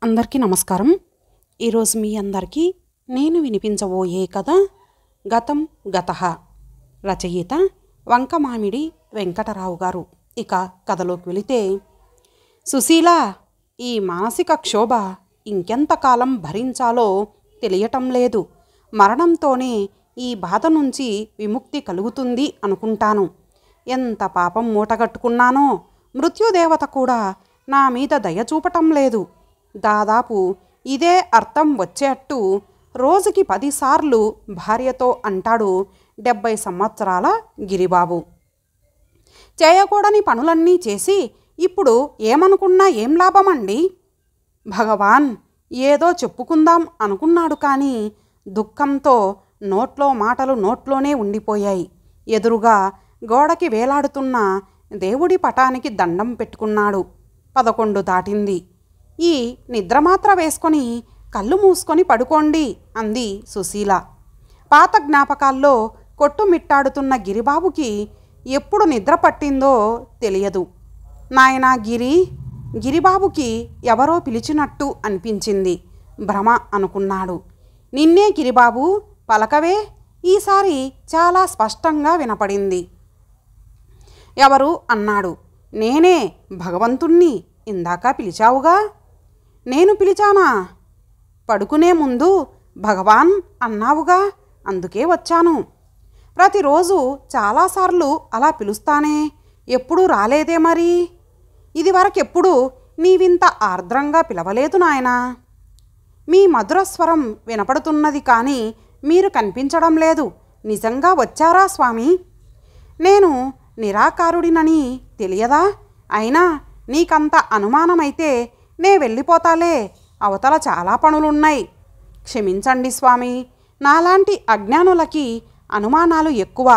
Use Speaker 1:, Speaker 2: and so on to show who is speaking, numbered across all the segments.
Speaker 1: అందరికీ నమస్కారం. ఈరోజు మీ అందరికీ నేను వినిపించబోయే కథ గతం గతః. రచయిత వంకమామిడి వెంకటరావు గారు. ఇక కథలోకి వెళితే, సుశీల, ఈ మానసిక క్షోభ ఇంకెంతకాలం భరించాలో తెలియటం లేదు. మరణంతోనే ఈ బాధ నుంచి విముక్తి కలుగుతుంది అనుకుంటాను. ఎంత పాపం మూటగట్టుకున్నానో. మృత్యుదేవత కూడా నా మీద దయ చూపటం లేదు. దాదాపు ఇదే అర్థం వచ్చేట్టు రోజుకి 10 సార్లు భార్యతో అంటాడు 70 సంవత్సరాల గిరిబాబు. చేయకూడని పనులన్నీ చేసి ఇప్పుడు ఏమనుకున్నా ఏం లాభమండి? భగవాన్ ఏదో చెప్పుకుందాం అనుకున్నాడు, కానీ దుఃఖంతో నోట్లో మాటలు నోట్లోనే ఉండిపోయాయి. ఎదురుగా గోడకి వేలాడుతున్న దేవుడి పటానికి దండం పెట్టుకున్నాడు. 11 దాటింది. ఈ నిద్రమాత్ర వేసుకొని కళ్ళు మూసుకొని పడుకోండి అంది సుశీల. పాత జ్ఞాపకాల్లో కొట్టుమిట్టాడుతున్న గిరిబాబుకి ఎప్పుడు నిద్ర పట్టిందో తెలియదు. నాయనా గిరిబాబుకి ఎవరో పిలిచినట్టు అనిపించింది. భ్రమ అనుకున్నాడు. నిన్నే గిరిబాబు, పలకవే. ఈసారి చాలా స్పష్టంగా వినపడింది. ఎవరు అన్నాడు. నేనే, భగవంతుణ్ణి. ఇందాక పిలిచావుగా. నేను పిలిచానా? పడుకునే ముందు భగవాన్ అన్నావుగా, అందుకే వచ్చాను. ప్రతిరోజు చాలాసార్లు అలా పిలుస్తానే, ఎప్పుడూ రాలేదే మరి. ఇది వరకెప్పుడు నీవింత ఆర్ద్రంగా పిలవలేదు నాయనా. మీ మధురస్వరం వినపడుతున్నది, కానీ మీరు కనిపించడం లేదు. నిజంగా వచ్చారా స్వామి? నేను నిరాకారుడినని తెలియదా? అయినా నీకంత అనుమానమైతే నే వెళ్ళిపోతాలే. అవతల చాలా పనులున్నాయి. క్షమించండి స్వామి, నాలాంటి అజ్ఞానులకి అనుమానాలు ఎక్కువ.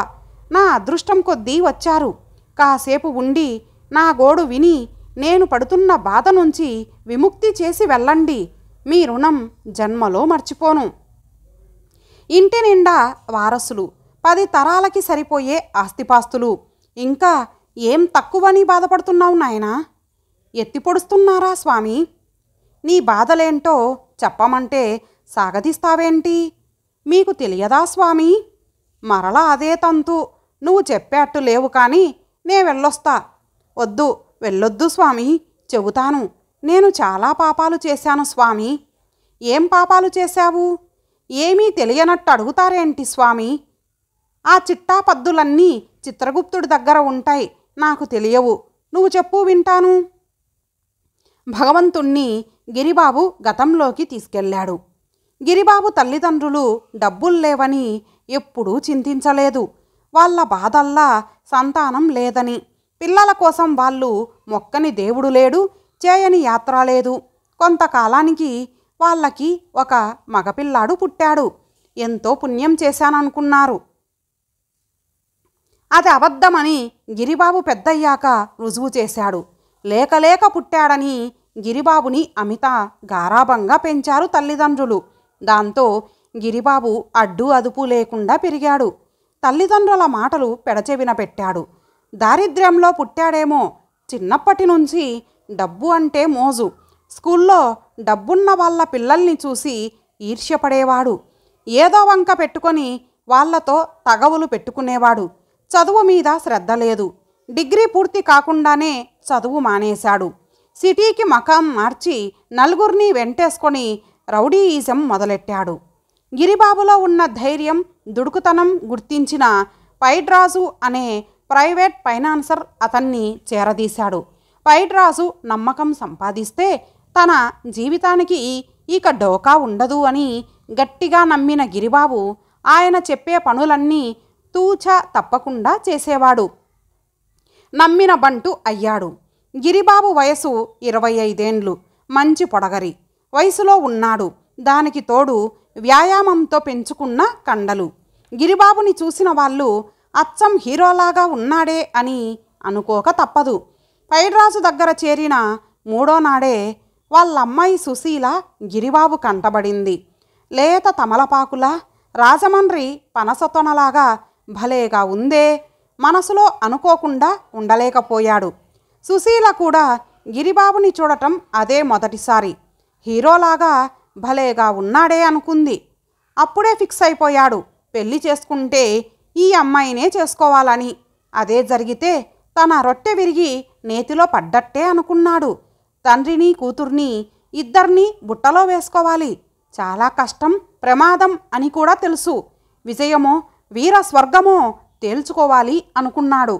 Speaker 1: నా అదృష్టం కొద్దీ వచ్చారు. కాసేపు ఉండి నా గోడు విని నేను పడుతున్న బాధ నుంచి విముక్తి చేసి వెళ్ళండి. మీ రుణం జన్మలో మర్చిపోను. ఇంటి నిండా వారసులు, 10 తరాలకి సరిపోయే ఆస్తిపాస్తులు. ఇంకా ఏం తక్కువని బాధపడుతున్నావు నాయనా? ఎత్తిపొడుస్తున్నారా స్వామి? నీ బాధలేంటో చెప్పమంటే సాగదీస్తావేంటి? మీకు తెలియదా స్వామి? మరలా అదే తంతు. నువ్వు చెప్పేట్టు లేవు, కానీ నే వెళ్ళొస్తా. వద్దు, వెళ్ళొద్దు స్వామి, చెబుతాను. నేను చాలా పాపాలు చేశాను స్వామి. ఏం పాపాలు చేశావు? ఏమీ తెలియనట్టు అడుగుతారేంటి స్వామి? ఆ చిట్టా పద్దులన్నీ చిత్రగుప్తుడి దగ్గర ఉంటాయి. నాకు తెలియవు. నువ్వు చెప్పు, వింటాను. భగవంతుణ్ణి గిరిబాబు గతంలోకి తీసుకెళ్ళాడు. గిరిబాబు తల్లిదండ్రులు డబ్బుల్లేవని ఎప్పుడూ చింతించలేదు. వాళ్ళ బాధల్లా సంతానం లేదని. పిల్లల కోసం వాళ్ళు మొక్కని దేవుడు లేడు, చేయని యాత్ర లేదు. కొంతకాలానికి వాళ్ళకి ఒక మగపిల్లాడు పుట్టాడు. ఎంతో పుణ్యం చేశాననుకున్నారు. అది అబద్ధమని గిరిబాబు పెద్దయ్యాక రుజువు చేశాడు. లేక పుట్టాడని గిరిబాబుని అమిత గారాబంగా పెంచారు తల్లిదండ్రులు. దాంతో గిరిబాబు అడ్డు అదుపు లేకుండా పెరిగాడు. తల్లిదండ్రుల మాటలు పెడచెవిన పెట్టాడు. దారిద్ర్యంలో పుట్టాడేమో. చిన్నప్పటి నుంచి డబ్బు అంటే మోజు. స్కూల్లో డబ్బున్న వాళ్ళ పిల్లల్ని చూసి ఈర్ష్యపడేవాడు. ఏదో వంక పెట్టుకొని వాళ్లతో తగవులు పెట్టుకునేవాడు. చదువు మీద శ్రద్ధ లేదు. డిగ్రీ పూర్తి కాకుండానే చదువు మానేశాడు. సిటీకి మకాం మార్చి నలుగురిని వెంటేసుకొని రౌడీయిజం మొదలెట్టాడు. గిరిబాబులో ఉన్న ధైర్యం, దుడుకుతనం గుర్తించిన పైడ్రాజు అనే ప్రైవేట్ ఫైనాన్సర్ అతన్ని చేరదీశాడు. పైడ్రాజు నమ్మకం సంపాదిస్తే తన జీవితానికి ఇక డోకా ఉండదు అని గట్టిగా నమ్మిన గిరిబాబు ఆయన చెప్పే పనులన్నీ తూచా తప్పకుండా చేసేవాడు. నమ్మిన బంటు అయ్యాడు. గిరిబాబు వయసు 25 ఏండ్లు. మంచి పొడగరి వయసులో ఉన్నాడు. దానికి తోడు వ్యాయామంతో పెంచుకున్న కండలు. గిరిబాబుని చూసిన వాళ్ళు అచ్చం హీరోలాగా ఉన్నాడే అని అనుకోక తప్పదు. పైడ్రాజు దగ్గర చేరిన 3వ నాడే వాళ్ళమ్మాయి సుశీల గిరిబాబు కంటబడింది. లేత తమలపాకులా, రాజమండ్రి పనసతొనలాగా భలేగా ఉందే. మనసులో అనుకోకుండా ఉండలేకపోయాడు. సుశీల కూడా గిరిబాబుని చూడటం అదే మొదటిసారి. హీరోలాగా భలేగా ఉన్నాడే అనుకుంది. అప్పుడే ఫిక్స్ అయిపోయాడు పెళ్లి చేసుకుంటే ఈ అమ్మాయినే చేసుకోవాలని. అదే జరిగితే తన రొట్టె విరిగి నేతిలో పడ్డట్టే అనుకున్నాడు. తండ్రిని కూతుర్ని ఇద్దరినీ బుట్టలో వేసుకోవాలి. చాలా కష్టం, ప్రమాదం అని కూడా తెలుసు. విజయమో వీర స్వర్గమో తేల్చుకోవాలి అనుకున్నాడు.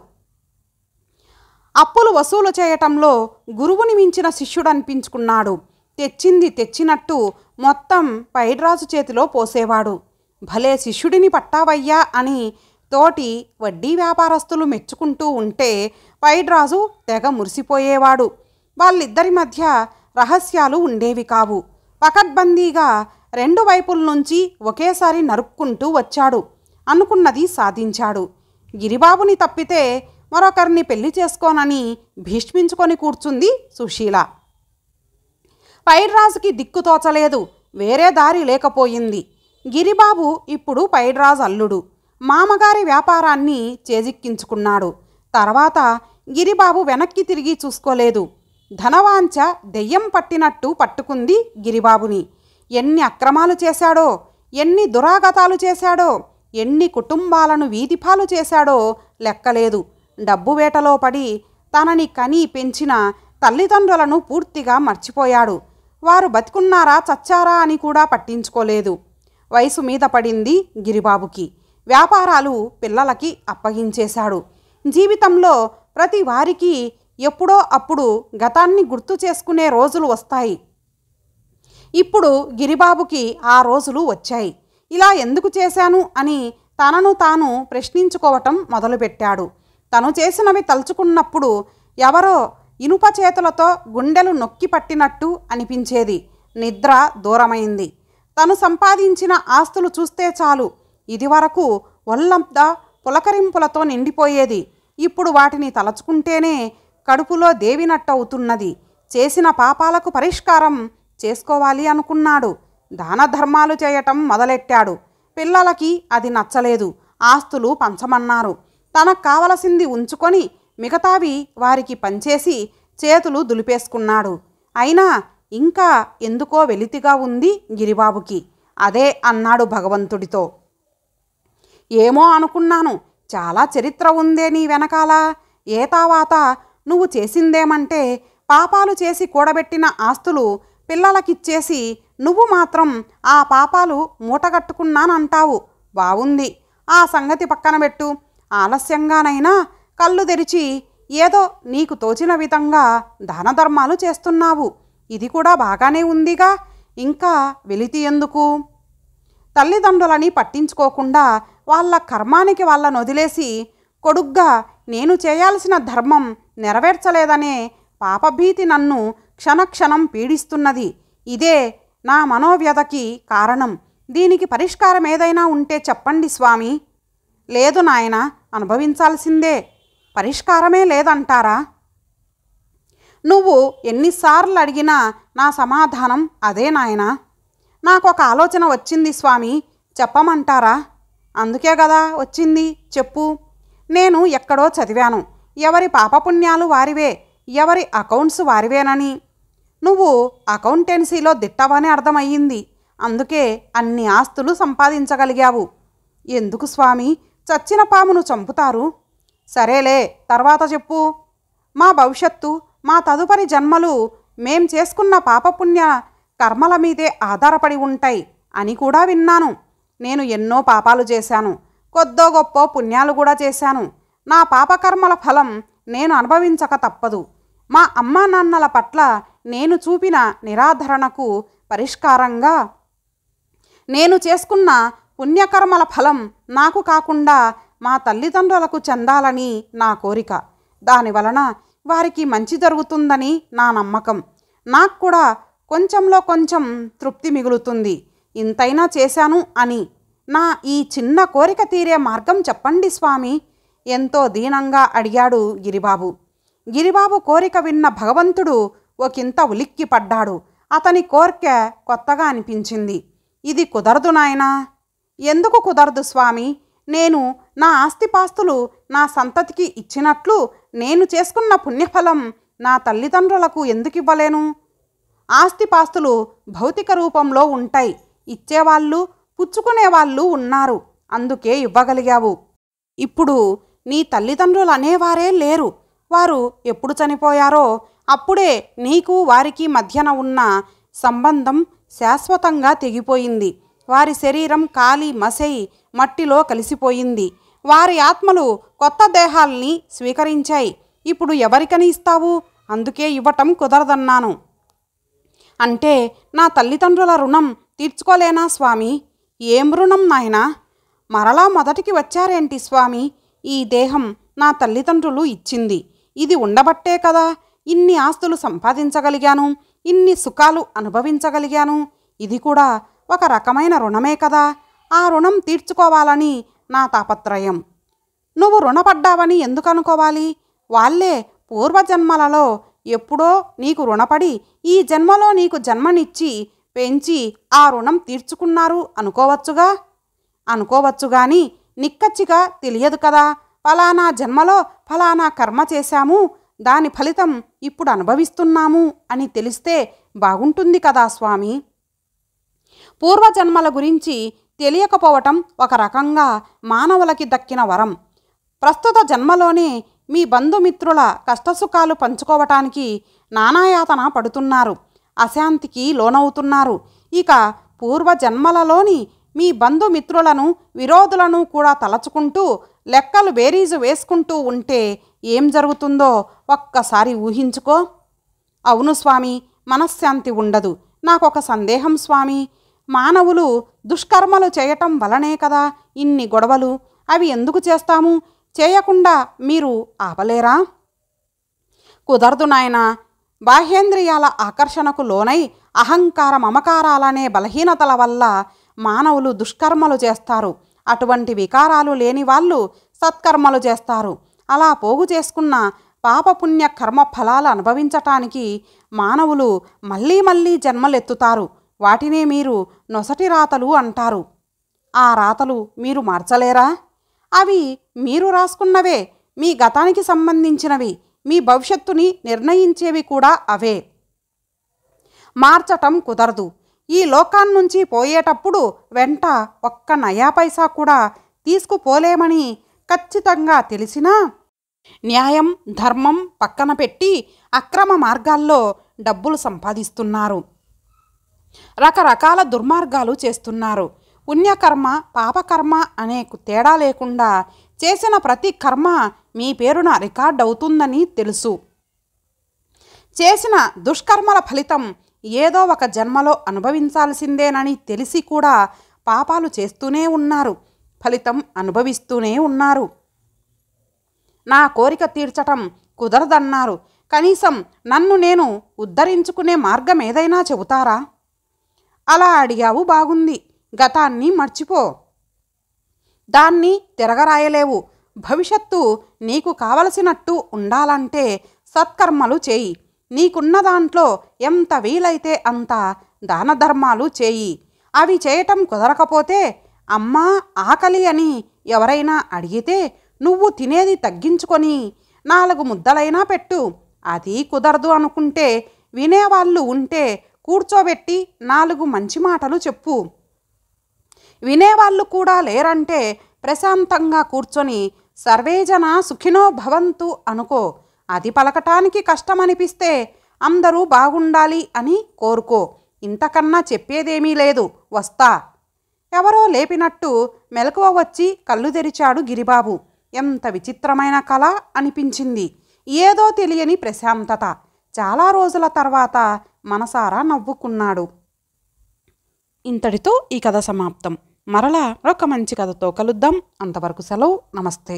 Speaker 1: అప్పులు వసూలు చేయటంలో గురువుని మించిన శిష్యుడనిపించుకున్నాడు. తెచ్చింది తెచ్చినట్టు మొత్తం పైడ్రాజు చేతిలో పోసేవాడు. భలే శిష్యుడిని పట్టావయ్యా అని తోటి వడ్డీ వ్యాపారస్తులు మెచ్చుకుంటూ ఉంటే పైడ్రాజు తెగ మురిసిపోయేవాడు. వాళ్ళిద్దరి మధ్య రహస్యాలు ఉండేవి కావు. పకడ్బందీగా రెండు వైపుల నుంచి ఒకేసారి నరుక్కుంటూ వచ్చాడు. అనుకున్నది సాధించాడు. గిరిబాబుని తప్పితే మరొకరిని పెళ్లి చేసుకోనని భీష్మించుకొని కూర్చుంది సుశీల. పైడ్రాజుకి దిక్కుతోచలేదు. వేరే దారి లేకపోయింది. గిరిబాబు ఇప్పుడు పైడ్రాజు అల్లుడు. మామగారి వ్యాపారాన్ని చేజిక్కించుకున్నాడు. తర్వాత గిరిబాబు వెనక్కి తిరిగి చూసుకోలేదు. ధనవాంఛ దెయ్యం పట్టినట్టు పట్టుకుంది గిరిబాబుని. ఎన్ని అక్రమాలు చేశాడో, ఎన్ని దురాగతాలు చేశాడో, ఎన్ని కుటుంబాలను వీధిపాలు చేశాడో లెక్కలేదు. డబ్బు వేటలో పడి తనని కని పెంచిన తల్లిదండ్రులను పూర్తిగా మర్చిపోయాడు. వారు బతికున్నారా చచ్చారా అని కూడా పట్టించుకోలేదు. వయసు మీద పడింది గిరిబాబుకి. వ్యాపారాలు పిల్లలకి అప్పగించేశాడు. జీవితంలో ప్రతి వారికి ఎప్పుడో అప్పుడు గతాన్ని గుర్తు చేసుకునే రోజులు వస్తాయి. ఇప్పుడు గిరిబాబుకి ఆ రోజులు వచ్చాయి. ఇలా ఎందుకు చేశాను అని తనను తాను ప్రశ్నించుకోవటం మొదలుపెట్టాడు. తను చేసినవి తలుచుకున్నప్పుడు ఎవరో ఇనుప చేతులతో గుండెలు నొక్కి పట్టినట్టు అనిపించేది. నిద్ర దూరమైంది. తను సంపాదించిన ఆస్తులు చూస్తే చాలు ఇదివరకు ఒళ్ళంతా పులకరింపులతో నిండిపోయేది. ఇప్పుడు వాటిని తలచుకుంటేనే కడుపులో దేవినట్టవుతున్నది. చేసిన పాపాలకు పరిష్కారం చేసుకోవాలి అనుకున్నాడు. దాన ధర్మాలు చేయటం మొదలెట్టాడు. పిల్లలకి అది నచ్చలేదు. ఆస్తులు పంచమన్నారు. తనకు కావలసింది ఉంచుకొని మిగతావి వారికి పంచేసి చేతులు దులిపేసుకున్నాడు. అయినా ఇంకా ఎందుకో వెలితిగా ఉంది గిరిబాబుకి. అదే అన్నాడు భగవంతుడితో. ఏమో అనుకున్నాను, చాలా చరిత్ర ఉందే నీ వెనకాల. ఏ తావాత నువ్వు చేసిందేమంటే పాపాలు చేసి కూడబెట్టిన ఆస్తులు పిల్లలకిచ్చేసి నువ్వు మాత్రం ఆ పాపాలు మూటగట్టుకున్నానంటావు. బావుంది. ఆ సంగతి పక్కన పెట్టు. ఆలస్యంగానైనా కళ్ళు తెరిచి ఏదో నీకు తోచిన విధంగా దాన ధర్మాలు చేస్తున్నావు. ఇది కూడా బాగానే ఉందిగా. ఇంకా వెలితి ఎందుకు? తల్లిదండ్రులని పట్టించుకోకుండా వాళ్ళ కర్మానికి వాళ్ళని వదిలేసి కొడుగ్గా నేను చేయాల్సిన ధర్మం నెరవేర్చలేదనే పాపభీతి నన్ను క్షణక్షణం పీడిస్తున్నది. ఇదే నా మనోవ్యధకి కారణం. దీనికి పరిష్కారం ఏదైనా ఉంటే చెప్పండి స్వామి. లేదు నాయన, అనుభవించాల్సిందే. పరిష్కారమే లేదంటారా? నువ్వు ఎన్నిసార్లు అడిగినా నా సమాధానం అదే నాయనా. నాకొక ఆలోచన వచ్చింది స్వామి, చెప్పమంటారా? అందుకే కదా వచ్చింది, చెప్పు. నేను ఎక్కడో చదివాను, ఎవరి పాపపుణ్యాలు వారివే, ఎవరి అకౌంట్స్ వారివేనని. నువ్వు అకౌంటెన్సీలో దిట్టవని అర్థమయ్యింది. అందుకే అన్ని ఆస్తులు సంపాదించగలిగావు. ఎందుకు స్వామి చచ్చిన పామును చంపుతారు? సరేలే, తర్వాత చెప్పు. మా భవిష్యత్తు, మా తదుపరి జన్మలు మేం చేసుకున్న పాపపుణ్య కర్మల మీదే ఆధారపడి ఉంటాయి అని కూడా విన్నాను. నేను ఎన్నో పాపాలు చేశాను, కొద్దో గొప్ప పుణ్యాలు కూడా చేశాను. నా పాపకర్మల ఫలం నేను అనుభవించక తప్పదు. మా అమ్మా నాన్నల పట్ల నేను చూపిన నిరాధరణకు పరిష్కారంగా నేను చేసుకున్న పుణ్యకర్మల ఫలం నాకు కాకుండా మా తల్లిదండ్రులకు చెందాలని నా కోరిక. దానివలన వారికి మంచి జరుగుతుందని నా నమ్మకం. నాకు కూడా కొంచెంలో కొంచెం తృప్తి మిగులుతుంది. ఇంతైనా చేశాను అని. నా ఈ చిన్న కోరిక తీరే మార్గం చెప్పండి స్వామి, ఎంతో దీనంగా అడిగాడు గిరిబాబు. గిరిబాబు కోరిక విన్న భగవంతుడు ఒకంత ఉలిక్కి పడ్డాడు. అతని కోరిక కొత్తగా అనిపించింది. ఇది కుదరదు నాయనా. ఎందుకు కుదరదు స్వామి? నేను నా ఆస్తిపాస్తులు నా సంతతికి ఇచ్చినట్లు నేను చేసుకున్న పుణ్యఫలం నా తల్లిదండ్రులకు ఎందుకు ఇవ్వలేను? ఆస్తిపాస్తులు భౌతిక రూపంలో ఉంటాయి. ఇచ్చేవాళ్ళు పుచ్చుకునేవాళ్ళు ఉన్నారు, అందుకే ఇవ్వగలిగావు. ఇప్పుడు నీ తల్లిదండ్రులు అనేవారే లేరు. వారు ఎప్పుడు చనిపోయారో అప్పుడే నీకు వారికి మధ్యన ఉన్న సంబంధం శాశ్వతంగా తెగిపోయింది. వారి శరీరం కాలి మసై మట్టిలో కలిసిపోయింది. వారి ఆత్మలు కొత్త దేహాల్ని స్వీకరించాయి. ఇప్పుడు ఎవరికని ఇస్తావు? అందుకే ఇవ్వటం కుదరదన్నాను. అంటే నా తల్లిదండ్రుల రుణం తీర్చుకోలేనా స్వామి? ఏం రుణం నాయనా? మరలా మొదటికి వచ్చారేంటి స్వామి? ఈ దేహం నా తల్లిదండ్రులు ఇచ్చింది. ఇది ఉండబట్టే కదా ఇన్ని ఆస్తులు సంపాదించగలిగాను, ఇన్ని సుఖాలు అనుభవించగలిగాను. ఇది కూడా ఒక రకమైన రుణమే కదా. ఆ రుణం తీర్చుకోవాలని నా తాపత్రయం. నువ్వు రుణపడ్డావని ఎందుకు అనుకోవాలి? వాళ్ళే పూర్వజన్మలలో ఎప్పుడో నీకు రుణపడి ఈ జన్మలో నీకు జన్మనిచ్చి పెంచి ఆ రుణం తీర్చుకున్నారు అనుకోవచ్చుగా. అనుకోవచ్చు గాని నిక్కచ్చిగా తెలియదు కదా. ఫలానా జన్మలో ఫలానా కర్మ చేశాము, దాని ఫలితం ఇప్పుడు అనుభవిస్తున్నాము అని తెలిస్తే బాగుంటుంది కదా స్వామి. పూర్వజన్మల గురించి తెలియకపోవటం ఒక రకంగా మానవులకి దక్కిన వరం. ప్రస్తుత జన్మలోనే మీ బంధుమిత్రుల కష్టసుఖాలు పంచుకోవటానికి నానాయాతన పడుతున్నారు, అశాంతికి లోనవుతున్నారు. ఇక పూర్వజన్మలలోని మీ బంధుమిత్రులను విరోధులను కూడా తలచుకుంటూ లెక్కలు బేరీజు వేసుకుంటూ ఉంటే ఏం జరుగుతుందో ఒక్కసారి ఊహించుకో. అవును స్వామి, మనశ్శాంతి ఉండదు. నాకొక సందేహం స్వామి. మానవులు దుష్కర్మలు చేయటం వలనే కదా ఇన్ని గొడవలు. అవి ఎందుకు చేస్తాము? చేయకుండా మీరు ఆపలేరా? కుదరదు నాయనా. బాహ్యేంద్రియాల ఆకర్షణకు లోనై అహంకార మమకారాలనే బలహీనతల వల్ల మానవులు దుష్కర్మలు చేస్తారు. అటువంటి వికారాలు లేని వాళ్ళు సత్కర్మలు చేస్తారు. అలా పోగు చేసుకున్న పాపపుణ్య కర్మ ఫలాలు అనుభవించటానికి మానవులు మళ్ళీ మళ్ళీ జన్మలెత్తుతారు. వాటినే మీరు నొసటి రాతలు అంటారు. ఆ రాతలు మీరు మార్చలేరా? అవి మీరు రాసుకున్నవే. మీ గతానికి సంబంధించినవి, మీ భవిష్యత్తుని నిర్ణయించేవి కూడా అవే. మార్చటం కుదరదు. ఈ లోకాన్నుంచి పోయేటప్పుడు వెంట ఒక్క నయా పైసా కూడా తీసుకుపోలేమని ఖచ్చితంగా తెలిసినా న్యాయం ధర్మం పక్కన పెట్టి అక్రమ మార్గాల్లో డబ్బులు సంపాదిస్తున్నారు. రకరకాల దుర్మార్గాలు చేస్తున్నారు. పుణ్యకర్మ పాపకర్మ అనే తేడా లేకుండా చేసిన ప్రతి కర్మ మీ పేరున రికార్డ్ అవుతుందని తెలుసు. చేసిన దుష్కర్మల ఫలితం ఏదో ఒక జన్మలో అనుభవించాల్సిందేనని తెలిసి కూడా పాపాలు చేస్తూనే ఉన్నారు, ఫలితం అనుభవిస్తూనే ఉన్నారు. నా కోరిక తీర్చటం కుదరదన్నారు. కనీసం నన్ను నేను ఉద్ధరించుకునే మార్గం ఏదైనా చెబుతారా? అలా అడిగావు బాగుంది. గతాన్ని మర్చిపో. దాన్ని తిరగరాయలేవు. భవిష్యత్తు నీకు కావలసినట్టు ఉండాలంటే సత్కర్మలు చేయి. నీకున్న దాంట్లో ఎంత వీలైతే అంత దాన ధర్మాలు చేయి. అవి చేయటం కుదరకపోతే అమ్మా ఆకలి అని ఎవరైనా అడిగితే నువ్వు తినేది తగ్గించుకొని 4 ముద్దలైనా పెట్టు. అది కుదరదు అనుకుంటే వినేవాళ్ళు ఉంటే కూర్చోబెట్టి 4 మంచి మాటలు చెప్పు. వినేవాళ్ళు కూడా లేరంటే ప్రశాంతంగా కూర్చొని సర్వేజన సుఖినో భవంతు అనుకో. అది పలకటానికి కష్టమనిపిస్తే అందరూ బాగుండాలి అని కోరుకో. ఇంతకన్నా చెప్పేదేమీ లేదు. వస్తా. ఎవరో లేపినట్టు మెలకువ వచ్చి కళ్ళు తెరిచాడు గిరిబాబు. ఎంత విచిత్రమైన కళ అనిపించింది. ఏదో తెలియని ప్రశాంతత. చాలా రోజుల తర్వాత మనసారా నవ్వుకున్నాడు. ఇంతటితో ఈ కథ సమాప్తం. మరలా ఒక మంచి కథతో కలుద్దాం. అంతవరకు సెలవు. నమస్తే.